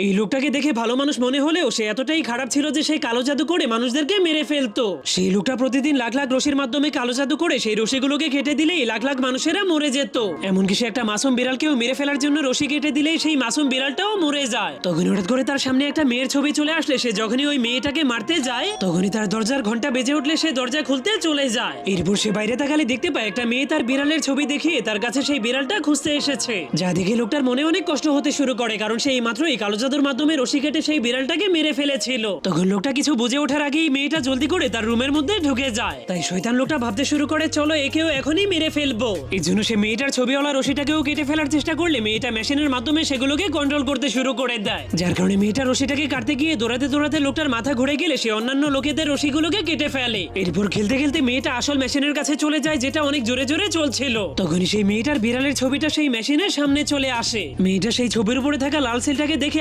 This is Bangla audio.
এই লোকটাকে দেখে ভালো মানুষ মনে হলেও সে এতটাই খারাপ ছিল যে সেই কালো জাদু করে মানুষদেরকে মেরে ফেলতো। সেই লোকটা প্রতিদিন লাখ লাখ রশির মাধ্যমে কালো জাদু করে সেই রশিগুলোকে কেটে দিলেই লাখ লাখ মানুষেরা মরে যেত। এমনকি সে একটা মাসুম বিড়ালকেও মেরে ফেলার জন্য রশি কেটে দিলেই সেই মাসুম বিড়ালটাও মরে যায়। তখন হঠাৎ করে তার সামনে একটা মেয়ের ছবি চলে আসলে সে যখনই ওই মেয়েটাকে মারতে যায় তখনই তার দরজার ঘন্টা বেজে উঠলে সে দরজা খুলতে চলে যায়। এরপর সে বাইরে তাকালে দেখতে পায় একটা মেয়ে তার বিড়ালের ছবি দেখিয়ে তার কাছে সেই বিড়ালটা খুঁজতে এসেছে। যা দেখে লোকটার মনে অনেক কষ্ট হতে শুরু করে, কারণ সে এই মাত্র এই কালো জাদুর মাধ্যমে রশি কেটে সেই বিড়ালটাকে মেরে ফেলেছিল। তখন লোকটা কিছু বুঝে ওঠার আগেই মেয়েটা জলদি করে তার রুমের মধ্যে ঢুকে যায়। তাই শয়তান লোকটা ভাবতে শুরু করে চলো একেও এখনই মেরে ফেলবো। এই জন্য সে মেয়েটার ছবিওয়ালা রশিটাকেও কেটে ফেলার চেষ্টা করলে মেয়েটা মেশিনের মাধ্যমে সেগুলোকে কন্ট্রোল করতে শুরু করে দেয়, যার কারণে মেয়েটা রশিটাকে কাটতে গিয়ে দৌড়াতে দৌড়াতে লোকটার মাথা ঘুরে গেলে সে অন্যান্য লোকেদের রশিগুলোকে কেটে ফেলে। এরপর খেলতে খেলতে মেয়েটা আসল মেশিনের কাছে চলে যায় যেটা অনেক জোরে জোরে চলছিল। তখনই সেই মেয়েটার বিড়ালের ছবিটা সেই মেশিনের সামনে চলে আসে। মেয়েটা সেই ছবির উপরে থাকা লাল সেলটাকে দেখে